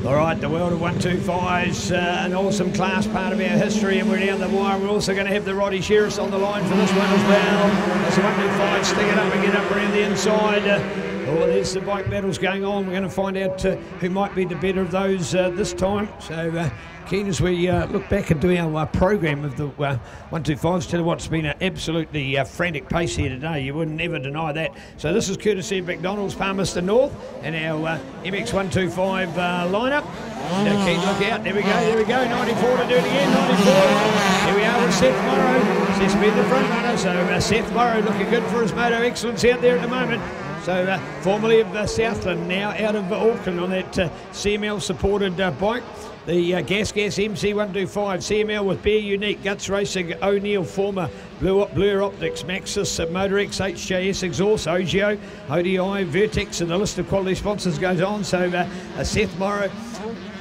All right, the world of 125's an awesome class, part of our history, and we're down the wire. We're also going to have the Roddy Sheriffs on the line for this one as well. As the 125 stick it up and get up around the inside. There's the bike battles going on. We're going to find out who might be the better of those this time. So keen as we look back and do our program of the 125s. Tell you what's been an absolutely frantic pace here today. You wouldn't never deny that. So this is courtesy of McDonald's, Palmerston North, and our MX125 lineup. Now keen look out. There we go. 94 to do it again. 94. Here we are with Seth Morrow. Seth's been the front runner. So Seth Morrow looking good for his moto excellence out there at the moment. So formerly of Southland, now out of Auckland on that CML supported bike. The Gas MC125 CML with Bear Unique, Guts Racing, O'Neill, former Blue Optics, Maxis, Motor X, HJS Exhaust, OGO, ODI, Vertex, and the list of quality sponsors goes on. So Seth Morrow,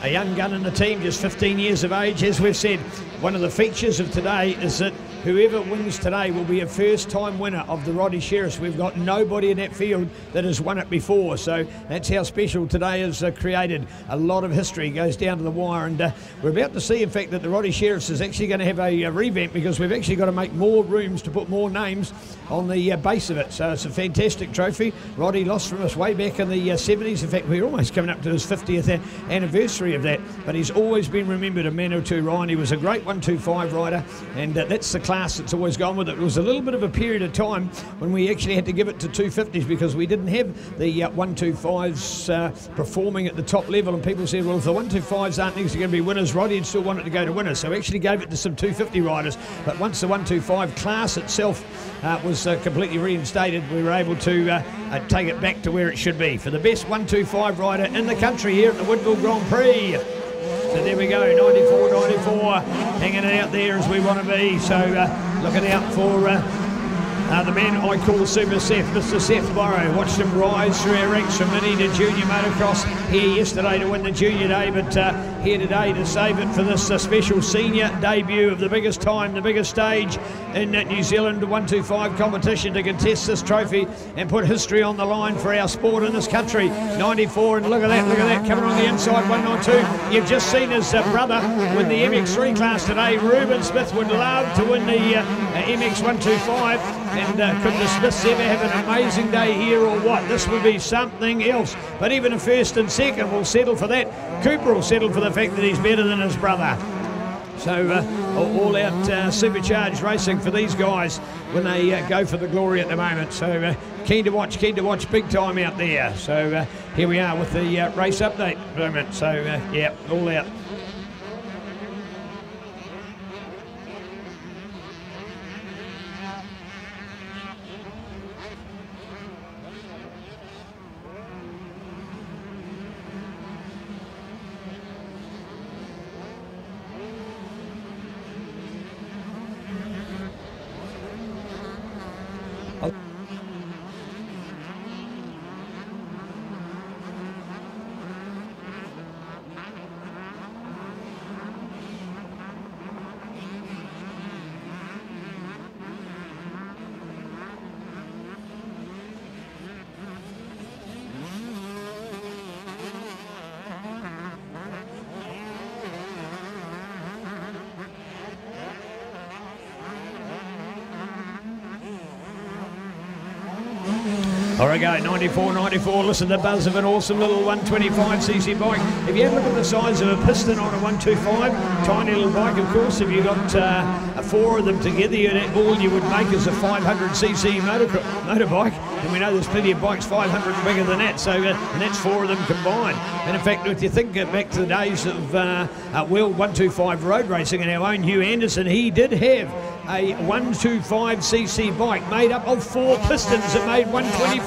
a young gun in the team, just 15 years of age. As we've said, one of the features of today is that whoever wins today will be a first-time winner of the Roddy Sheriffs. We've got nobody in that field that has won it before, so that's how special today is created. A lot of history goes down to the wire, and we're about to see, in fact, that the Roddy Sheriffs is actually going to have a revamp, because we've actually got to make more rooms to put more names on the base of it. So it's a fantastic trophy. Roddy lost from us way back in the 70s. In fact, we're almost coming up to his 50th anniversary of that, but he's always been remembered, a man or two, Ryan. He was a great 125 rider, and that's the class that's always gone with it. It was a little bit of a period of time when we actually had to give it to 250s because we didn't have the 125s performing at the top level, and people said, well, if the 125s aren't actually going to be winners, Roddy would still want it to go to winners. So we actually gave it to some 250 riders, but once the 125 class itself was completely reinstated, we were able to take it back to where it should be for the best 125 rider in the country here at the Woodville Grand Prix. So there we go, 94, hanging it out there as we want to be. So looking out for the man I call Super Seth, Mr. Seth Morrow. Watched him rise through our ranks from mini to junior motocross here yesterday to win the junior day, but here today to save it for this special senior debut of the biggest time, the biggest stage in New Zealand 125 competition, to contest this trophy and put history on the line for our sport in this country. 94, and look at that, coming on the inside, 192. You've just seen his brother win the MX3 class today. Ruben Smith would love to win the MX125. And could the Smiths ever have an amazing day here or what? This would be something else. But even a first and second will settle for that. Cooper will settle for the fact that he's better than his brother. So all out supercharged racing for these guys when they go for the glory at the moment. So keen to watch big time out there. So here we are with the race update moment. So yeah, all out. All right, go, 94. Listen to the buzz of an awesome little 125cc bike. If you have a look at the size of a piston on a 125, tiny little bike, of course, if you got four of them together, all you would make is a 500cc motorbike. And we know there's plenty of bikes 500 and bigger than that, so and that's four of them combined. And in fact, if you think back to the days of World 125 road racing, and our own Hugh Anderson, he did have a 125cc bike made up of four pistons that made 125.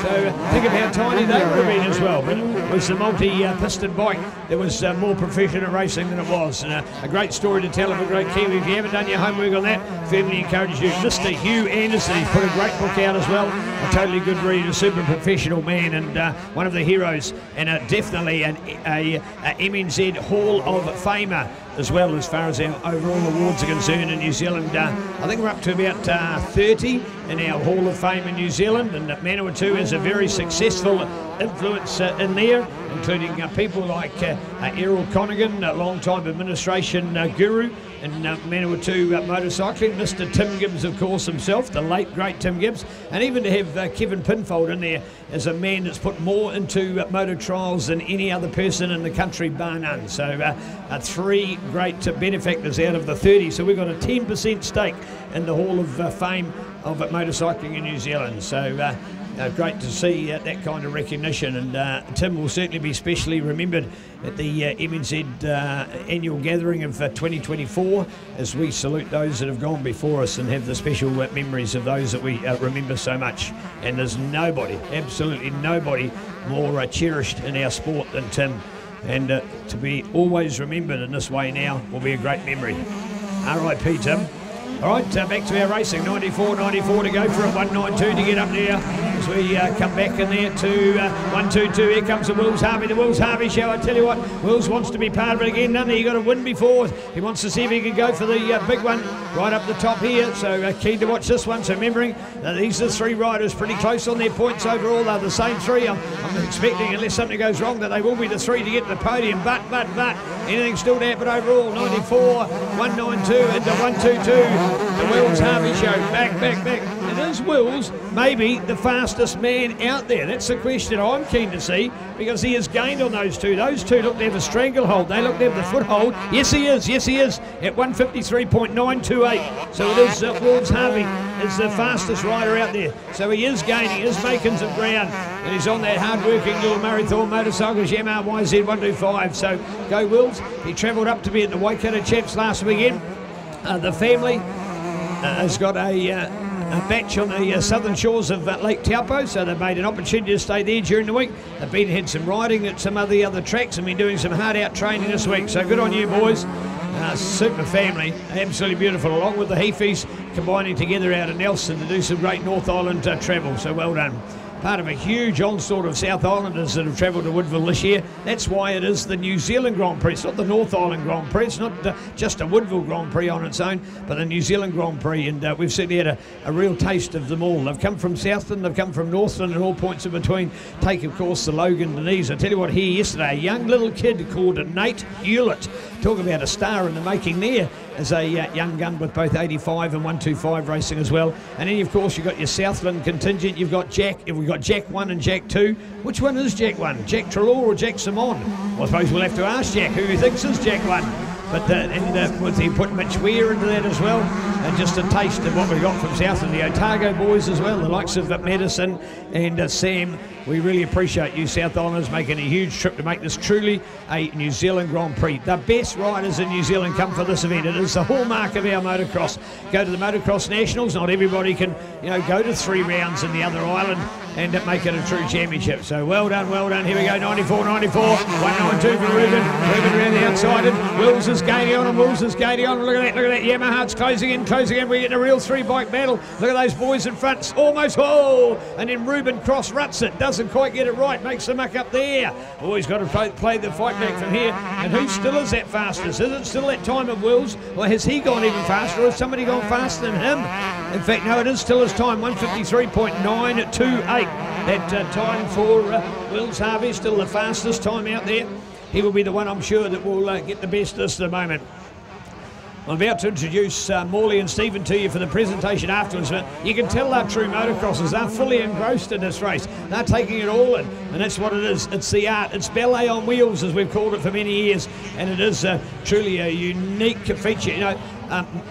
So think of how tiny they would have been as well. But it was a multi-piston bike that was more proficient at racing than it was. And a great story to tell of a great Kiwi. If you haven't done your homework on that, firmly encourage you. Mr. Hugh Anderson, he's put a great book out as well. A totally good read, a super professional man, and one of the heroes, and definitely a MNZ Hall of Famer as well, as far as our overall awards are concerned in New Zealand. I think we're up to about 30 in our Hall of Fame in New Zealand, and Manawatu is a very successful influence in there, including people like Errol Connigan, a long-time administration guru in Manawatu motorcycling, Mr. Tim Gibbs, of course, himself, the late, great Tim Gibbs, and even to have Kevin Pinfold in there as a man that's put more into motor trials than any other person in the country, bar none. So 3 great benefactors out of the 30. So we've got a 10% stake in the Hall of Fame of motorcycling in New Zealand. So great to see that kind of recognition, and Tim will certainly be specially remembered at the MNZ annual gathering of 2024 as we salute those that have gone before us and have the special memories of those that we remember so much. And there's nobody, absolutely nobody, more cherished in our sport than Tim, and to be always remembered in this way now will be a great memory. R.I.P. Tim. All right, back to our racing. 94.94 to go for it. 192 to get up there as we come back in there to 122. Here comes the Wills Harvey. The Wills Harvey show. I tell you what, Wills wants to be part of it again. None of you got a win before. He wants to see if he can go for the big one right up the top here. So keen to watch this one. So remembering these are 3 riders pretty close on their points overall. They're the same 3. I'm expecting, unless something goes wrong, that they will be the 3 to get to the podium. But anything still to happen overall. 94, 192 into 122. The Wills Harvey show, back. And is Wills maybe the fastest man out there? That's the question I'm keen to see, because he has gained on those 2. Those 2 look to have a stranglehold. They look to have the foothold. Yes, he is at 153.928. So it is Wills Harvey is the fastest rider out there. So he is gaining, he is making some ground, and he's on that hard-working little Murray Thorne Motorcycles Yamaha YZ125. So go Wills. He travelled up to be at the Waikato Champs last weekend. The family has got a batch on the southern shores of Lake Taupo, so they've made an opportunity to stay there during the week. They've had some riding at some of the other tracks and been doing some hard-out training this week. So good on you, boys. Super family, absolutely beautiful, along with the Heafies combining together out of Nelson to do some great North Island travel. So well done. Part of a huge onslaught of South Islanders that have travelled to Woodville this year. That's why it is the New Zealand Grand Prix. It's not the North Island Grand Prix. It's not just a Woodville Grand Prix on its own, but the New Zealand Grand Prix. And we've certainly had a real taste of them all. They've come from Southland, they've come from Northland, and all points in between. Take, of course, the Logan Denise. I tell you what, here yesterday, a young little kid called Nate Hewlett. Talk about a star in the making there as a young gun with both 85 and 125 racing as well. And then, of course, you've got your Southland contingent. You've got Jack. We've got Jack 1 and Jack 2. Which one is Jack 1? Jack Trelaw or Jack Simon? Well, I suppose we'll have to ask Jack who he thinks is Jack 1. But with he put Mitch Weir into that as well, and just a taste of what we got from Southland, the Otago boys as well, the likes of Madison and Sam. We really appreciate you South Islanders making a huge trip to make this truly a New Zealand Grand Prix. The best riders in New Zealand come for this event. It is the hallmark of our motocross. Go to the Motocross Nationals. Not everybody can, go to 3 rounds in the other island and make it a true championship. So well done. Here we go, 94.94, 192 for Ruben. Ruben around the outside, and Wills is gaining on him. Look at that. Yamaha's closing in. We're getting a real 3-bike battle. Look at those boys in front. It's almost, and then Ruben cross-ruts it. Doesn't quite get it right. Makes the muck up there. Oh, he's got to play the fight back from here. And who still is that fastest? Is it still that time of Wills? Or has he gone even faster? Or has somebody gone faster than him? In fact, no, it is still his time, 153.928. That time for Wills Harvey, still the fastest time out there. He will be the one, I'm sure, that will get the best this at the moment. I'm about to introduce Morley and Stephen to you for the presentation afterwards, but you can tell they're true motocrossers. They're fully engrossed in this race. They're taking it all in, and that's what it is. It's the art. It's ballet on wheels, as we've called it for many years, and it is truly a unique feature.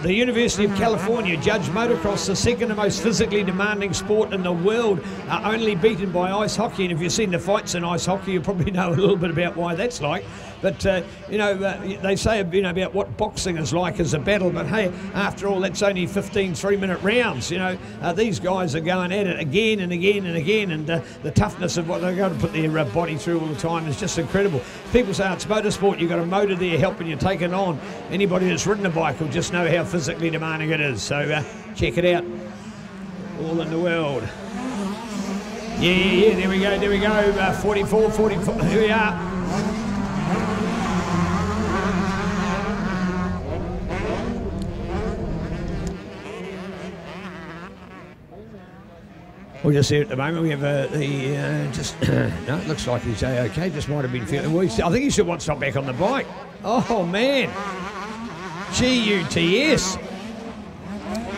The University of California judged motocross the second most physically demanding sport in the world, only beaten by ice hockey. And if you've seen the fights in ice hockey, you probably know a little bit about why that's like. But, they say, about what boxing is like as a battle. But, hey, after all, that's only 15 3-minute rounds. These guys are going at it again and again and again. And the toughness of what they're going to put their body through all the time is just incredible. People say it's motorsport. You've got a motor there helping you take it on. Anybody that's ridden a bike will just know how physically demanding it is. So check it out. All in the world. Yeah, there we go. 44, here we are. We'll just see at the moment. We have no, it looks like he's okay. Just might have been feeling. Well, I think he still wants to stop back on the bike. Oh man, Ctas.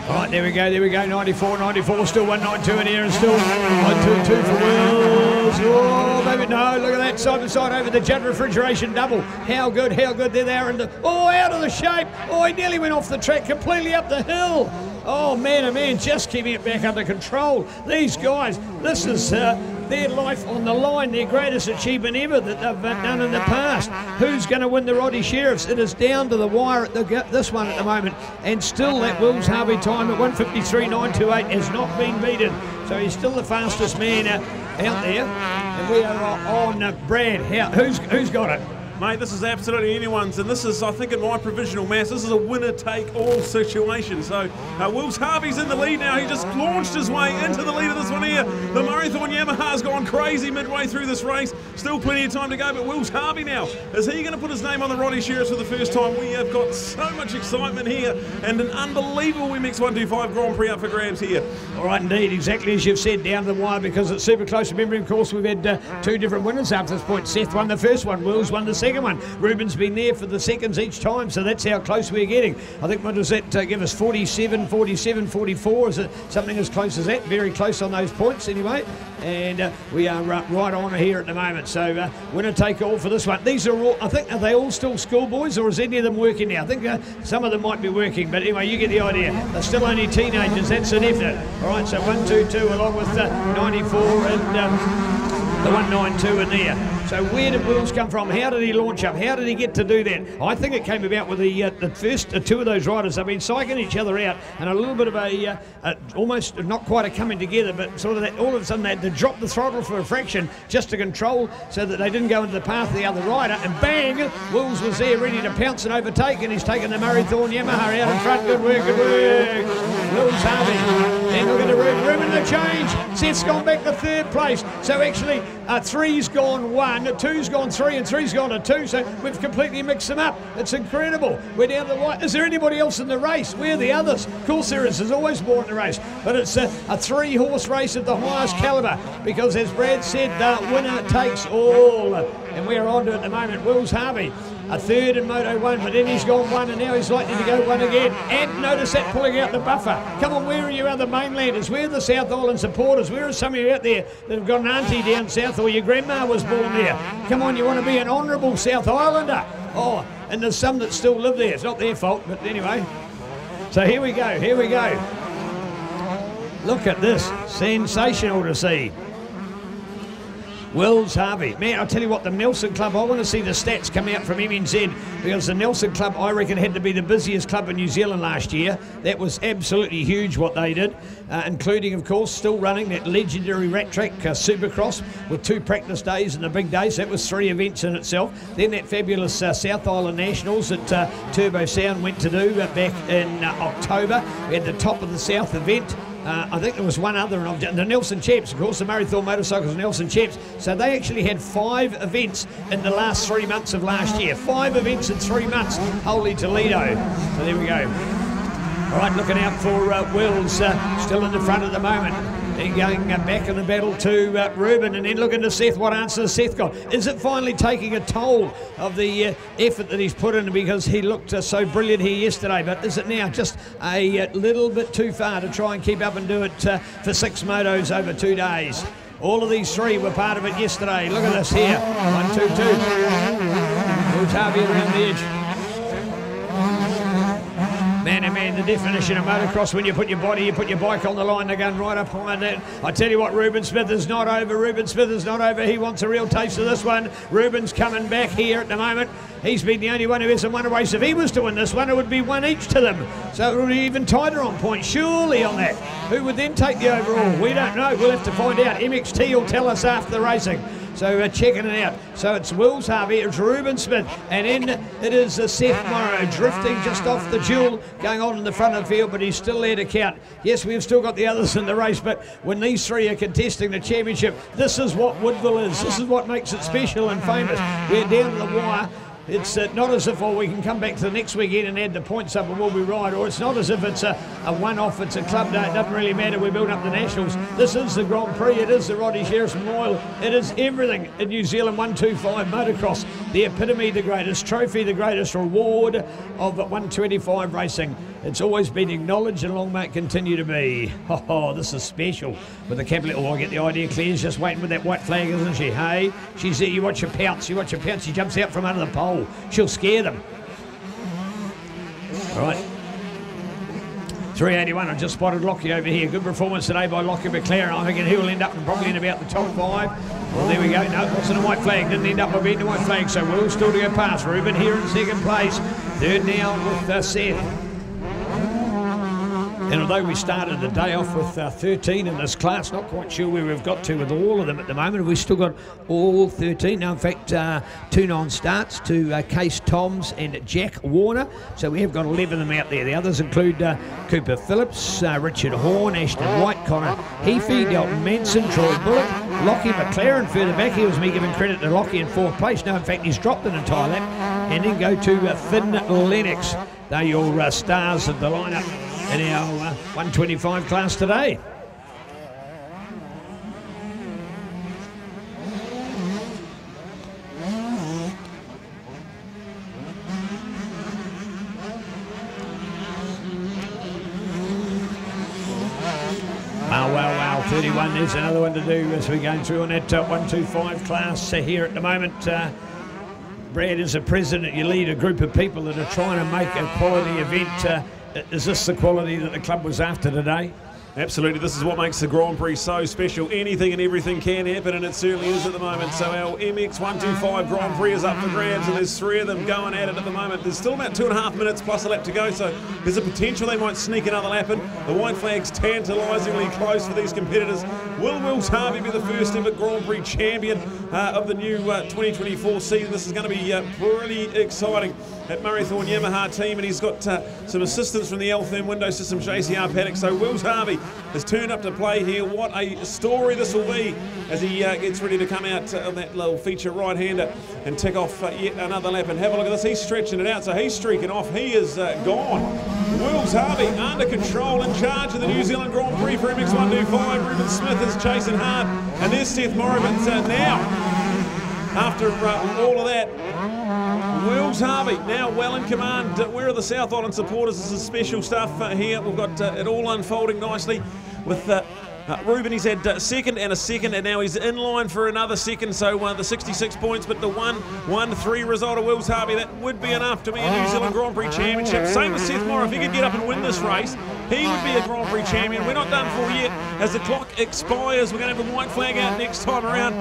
All right, there we go. 94, 94, still 192 in here, and still 122 for Wills. Oh, maybe no. Look at that side to side over the jet refrigeration double. How good they're there. And out of the shape. Oh, he nearly went off the track, completely up the hill. Oh man, just keeping it back under control. These guys, this is their life on the line, their greatest achievement ever that they've done in the past. Who's going to win the Roddy Sheriffs? It is down to the wire at this one at the moment, and still that Wills Harvey time at 1:53.928 has not been beaten. So he's still the fastest man out there, and we are on Brad. Who's got it? Mate, this is absolutely anyone's, and this is, I think, in my provisional mass, this is a winner-take-all situation. So, Wills Harvey's in the lead now. He just launched his way into the lead of this one here. The Marathon Yamaha's gone crazy midway through this race. Still plenty of time to go, but Wills Harvey now, is he going to put his name on the Roddy Sheriffs for the first time? We have got so much excitement here, and an unbelievable MX125 Grand Prix up for grabs here. All right, indeed, exactly as you've said, down to the wire, because it's super close. Remember, of course, we've had two different winners up to this point. Seth won the first one, Wills won the second one. Ruben's been there for the seconds each time, so that's how close we're getting. I think, what does that give us? 47, 47, 44? Is it something as close as that? Very close on those points anyway. And we are right on here at the moment. So winner take all for this one. These are all, I think, are they all still schoolboys, or is any of them working now? I think some of them might be working, but anyway, you get the idea. They're still only teenagers. That's an effort. All right, so 122 along with 94 and the 192 in there. So where did Wills come from? How did he launch up? How did he get to do that? I think it came about with the first two of those riders. They've been psyching each other out, and a little bit of a almost not quite a coming together, but sort of that, all of a sudden they had to drop the throttle for a fraction just to control so that they didn't go into the path of the other rider. And bang, Wills was there ready to pounce and overtake, and he's taken the Marathon Yamaha out in front. Good work, good work. Wills Harvey. Then look at the Ruben the change. Seth's gone back to third place. So actually, three's gone one, two's gone three, and three's gone to two. So we've completely mixed them up. It's incredible. We're down the white. Is there anybody else in the race? Where are the others? Of course there is. There's always more in the race. But it's a three-horse race of the highest calibre, because as Brad said, winner takes all. And we're on to it at the moment. Wills Harvey, a third in Moto 1, but then he's gone one, and now he's likely to go one again. And notice that pulling out the buffer. Come on, where are you other mainlanders? Where are the South Island supporters? Where are some of you out there that have got an auntie down south, or your grandma was born there? Come on, you want to be an honourable South Islander. Oh, and there's some that still live there. It's not their fault, but anyway. So here we go, here we go. Look at this, sensational to see. Wills Harvey. Man, I'll tell you what, the Nelson Club, I want to see the stats come out from MNZ, because the Nelson Club, I reckon, had to be the busiest club in New Zealand last year. That was absolutely huge what they did, including, of course, still running that legendary rat track Supercross with 2 practice days and the big days. That was 3 events in itself. Then that fabulous South Island Nationals that Turbo Sound went to do back in October. We had the Top of the South event. I think there was one other, the Nelson Champs, of course, the Marathon Motorcycles Nelson Champs. So they actually had 5 events in the last 3 months of last year. 5 events in 3 months. Holy Toledo. So there we go. All right, looking out for Wills, still in the front at the moment. Then going back in the battle to Ruben, and then looking to Seth. What answer has Seth got? Is it finally taking a toll of the effort that he's put in, because he looked so brilliant here yesterday? But is it now just a little bit too far to try and keep up and do it for 6 motos over 2 days? All of these 3 were part of it yesterday. Look at this here. 1, 2, 2. Wills Harvey around the edge. Man, oh man, the definition of motocross, when you put your bike on the line, they're going right up behind that. I tell you what, Ruben Smith is not over. Ruben Smith is not over. He wants a real taste of this one. Ruben's coming back here at the moment. He's been the only one who hasn't won a race. If he was to win this one, it would be 1 each to them. So it would be even tighter on points, surely, on that. Who would then take the overall? We don't know. We'll have to find out. MXT will tell us after the racing. So checking it out. So it's Wills Harvey, it's Ruben Smith, and then it is Seth Morrow drifting just off the duel, going on in the front of the field, but he's still there to count. Yes, we've still got the others in the race, but when these 3 are contesting the championship, this is what Woodville is. This is what makes it special and famous. We're down to the wire. It's not as if, we can come back to the next weekend and add the points up and we'll be right, or it's not as if it's a one-off, it's a club day, it doesn't really matter, we build up the Nationals. This is the Grand Prix, it is the Roddy Sheriff's Memorial, it is everything in New Zealand 125 motocross, the epitome, the greatest trophy, the greatest reward of 125 racing. It's always been acknowledged and long may it continue to be. Oh, this is special. With the capital, I get the idea, Claire's just waiting with that white flag, isn't she? Hey, she's there, you watch her pounce, she jumps out from under the pole. She'll scare them. All right. 381, I just spotted Lockie over here. Good performance today by Lockie McLaren. I think he'll end up probably in about the top 5. Well, there we go. No, it wasn't a white flag. Didn't end up by being a white flag, so Will's still to go past. Ruben here in second place. Third now with Seth. And although we started the day off with 13 in this class, not quite sure where we've got to with all of them at the moment. We've still got all 13. Now, in fact, 2 non-starts to Case Toms and Jack Warner. So we have got 11 of them out there. The others include Cooper Phillips, Richard Horn, Ashton White, Connor Heafy, Dalton Manson, Troy Bullock, Lockie McLaren further back. Here was me giving credit to Lockie in 4th place. No, in fact, he's dropped an entire lap. And then go to Finn Lennox. They're your stars of the lineup in our 125 class today. Wow, 31, there's another one to do as we're going through on that 125 class here at the moment. Brad, as a president, you lead a group of people that are trying to make a quality event. Is this the quality that the club was after today? Absolutely, this is what makes the Grand Prix so special. Anything and everything can happen, and it certainly is at the moment. So our MX125 Grand Prix is up for grabs, and there's 3 of them going at it at the moment. There's still about 2.5 minutes plus a lap to go, so there's a potential they might sneak another lap in. The white flag's tantalisingly close for these competitors. Will Wills Harvey be the first ever Grand Prix champion of the new 2024 season? This is going to be pretty exciting at Murraythorne Yamaha team, and he's got some assistance from the L-Therm window system, JCR paddock. So Wills Harvey has turned up to play here. What a story this will be as he gets ready to come out on that little feature right-hander and tick off yet another lap. And have a look at this, he's stretching it out, so he's streaking off. He is gone. Wills Harvey under control, in charge of the New Zealand Grand Prix for MX125. Ruben Smith is chasing hard, and there's Seth Morrow. But now, after all of that, Wills Harvey now well in command. Where are the South Island supporters? This is special stuff here. We've got it all unfolding nicely with Ruben. He's had second and a second, and now he's in line for another second. So the 66 points, but the 1-1-3 result of Wills Harvey, that would be enough to be a New Zealand Grand Prix championship. Same with Seth Morrow. If he could get up and win this race, he would be a Grand Prix champion. We're not done for yet. As the clock expires, we're going to have a white flag out next time around.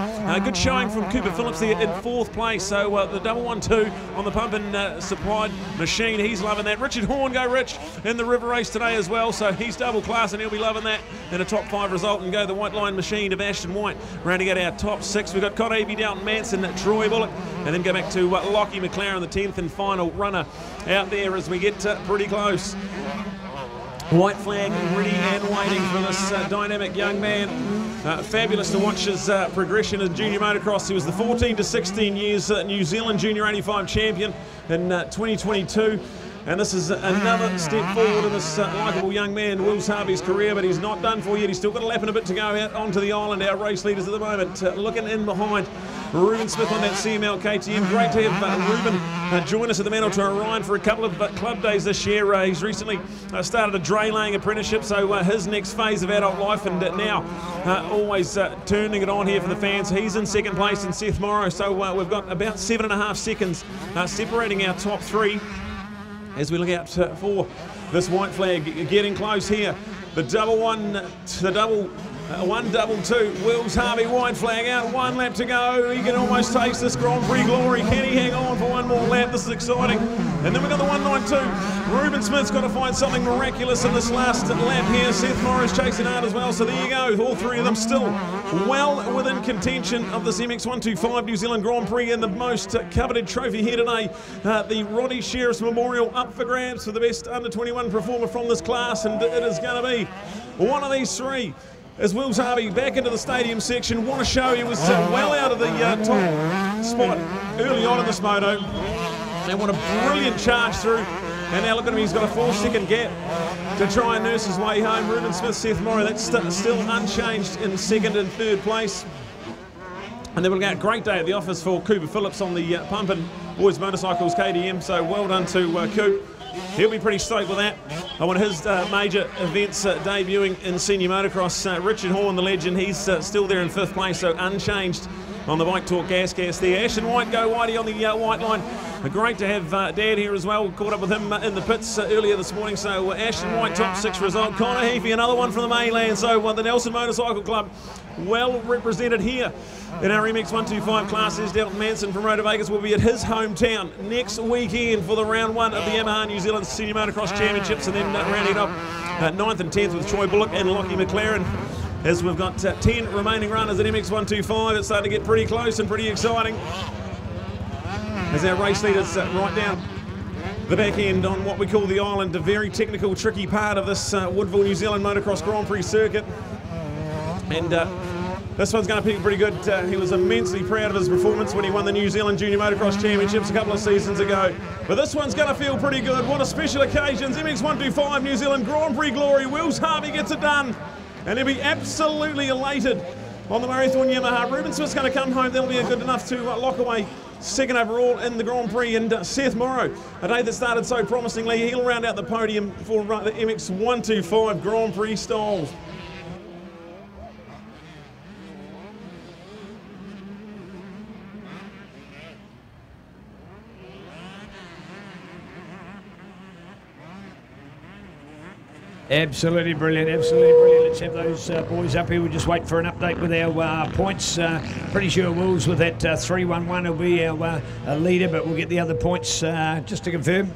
Good showing from Cooper Phillips there in 4th place. So the 1-1-2 on the pump and supplied machine. He's loving that. Richard Horn, go Rich, in the river race today as well. So he's double class and he'll be loving that in a top 5 result, and go the white line machine of Ashton White. Rounding out our top 6, we've got Connor Heafy, Dalton Manson, Troy Bullock, and then go back to Lockie McLaren, the 10th and final runner out there as we get pretty close. White flag ready and waiting for this dynamic young man. Fabulous to watch his progression in junior motocross. He was the 14 to 16 years New Zealand Junior 85 champion in 2022. And this is another step forward in this likeable young man, Wills Harvey's career, but he's not done for yet. He's still got a lap and a bit to go out onto the island. Our race leaders at the moment looking in behind. Ruben Smith on that CML KTM. Great to have Ruben join us at the Mantle Ryan for a couple of club days this year. He's recently started a dray laying apprenticeship, so his next phase of adult life, and now always turning it on here for the fans. He's in second place in Seth Morrow, so we've got about 7.5 seconds separating our top 3 as we look out for this white flag getting close here. The 1-2, Wills Harvey, white flag out, 1 lap to go. He can almost taste this Grand Prix glory. Can he hang on for 1 more lap? This is exciting. And then we've got the 1-9-2. Ruben Smith's got to find something miraculous in this last lap here. Seth Morrow's chasing hard as well. So there you go. All 3 of them still well within contention of this MX125 New Zealand Grand Prix, and the most coveted trophy here today. The Roddy Sheriff's Memorial up for grabs for the best under-21 performer from this class, and it is going to be one of these 3. As Wills Harvey back into the stadium section. What a show. He was well out of the top spot early on in this moto. And what a brilliant charge through. And now look at him, he's got a 4-second gap to try and nurse his way home. Ruben Smith, Seth Morrow, that's still unchanged in 2nd and 3rd place. And then we'll get a great day at the office for Cooper Phillips on the Pumpin Boys Motorcycles KTM. So well done to Coop. He'll be pretty stoked with that. I want his major events debuting in senior motocross. Richard Horn, the legend, he's still there in 5th place, so unchanged on the Bike Talk gas there. Ashton White, go Whitey on the white line. Great to have Dad here as well. Caught up with him in the pits earlier this morning. So Ashton White, top 6 result. Connor Heafy, another one from the mainland. So the Nelson Motorcycle Club well represented here in our MX125 classes. Delton Manson from Rotor Vegas will be at his hometown next weekend for the round 1 of the Yamaha New Zealand Senior Motocross Championships, and then rounding up 9th and 10th with Troy Bullock and Lockie McLaren. As we've got 10 remaining runners at MX125, it's starting to get pretty close and pretty exciting. As our race leaders right down the back end on what we call the island, a very technical, tricky part of this Woodville New Zealand Motocross Grand Prix circuit. And this one's going to be pretty good. He was immensely proud of his performance when he won the New Zealand Junior Motocross Championships a couple of seasons ago. But this one's going to feel pretty good. What a special occasion. MX125 New Zealand Grand Prix glory. Wills Harvey gets it done. And he'll be absolutely elated on the Marathon Yamaha. Ruben Smith's going to come home. That'll be good enough to lock away 2nd overall in the Grand Prix. And Seth Morrow, a day that started so promisingly, he'll round out the podium for the MX125 Grand Prix stalls. Absolutely brilliant, absolutely brilliant. Let's have those boys up here. We'll just wait for an update with our points. Pretty sure Wills with that 311 will be our leader, but we'll get the other points just to confirm.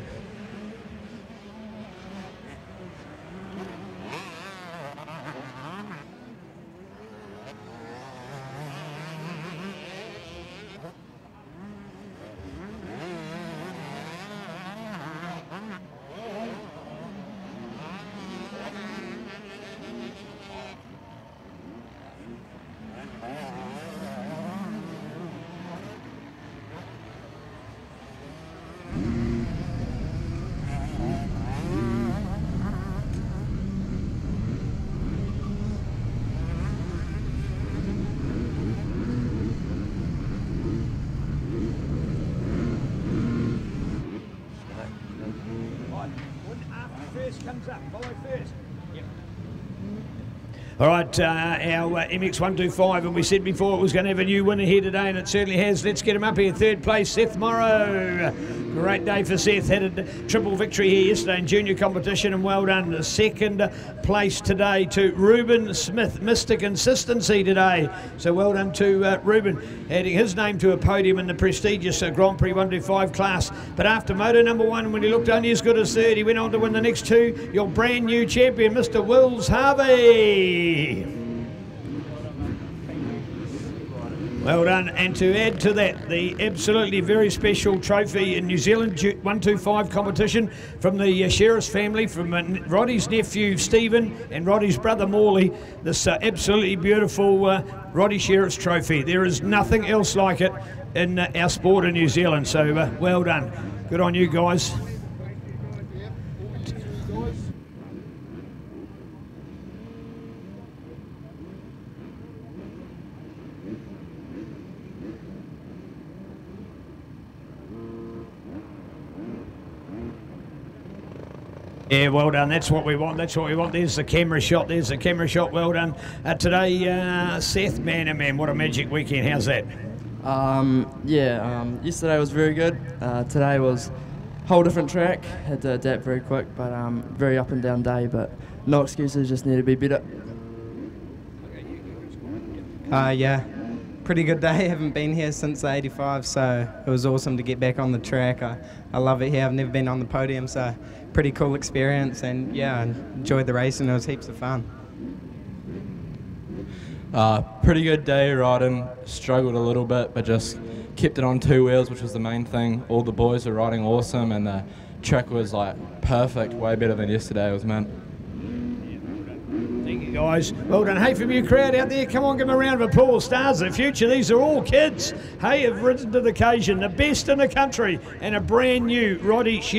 Comes up, follow first. Yep. All right, our MX125, and we said before it was going to have a new winner here today, and it certainly has. Let's get him up here. 3rd place, Seth Morrow. Great day for Seth. Had a triple victory here yesterday in junior competition, and well done. 2nd place today to Ruben Smith. Mr. Consistency today. So well done to Ruben, adding his name to a podium in the prestigious Grand Prix 125 class. But after moto number 1, when he looked only as good as 3rd, he went on to win the next 2. Your brand new champion, Mr. Wills Harvey. Well done, and to add to that, the absolutely very special trophy in New Zealand 125 competition from the Sheriff's family, from Roddy's nephew Stephen and Roddy's brother Morley, this absolutely beautiful Roddy Sheriff's trophy. There is nothing else like it in our sport in New Zealand, so well done. Good on you guys. Yeah, well done. That's what we want. That's what we want. There's the camera shot. There's the camera shot. Well done. Today, Seth, man, oh man, what a magic weekend. How's that? Yesterday was very good. Today was a whole different track. Had to adapt very quick, but very up and down day. But no excuses. Just need to be better. Yeah, pretty good day. Haven't been here since the 85, so it was awesome to get back on the track. I love it here. I've never been on the podium, so pretty cool experience, and yeah, I enjoyed the race and it was heaps of fun. Pretty good day riding. Struggled a little bit, but just kept it on 2 wheels, which was the main thing. All the boys were riding awesome, and the track was like perfect, way better than yesterday. It was, man. Thank you guys. Well done. Hey, from you crowd out there, come on, give them a round of applause. Stars of the future. These are all kids. Hey, have risen to the occasion. The best in the country and a brand new Roddy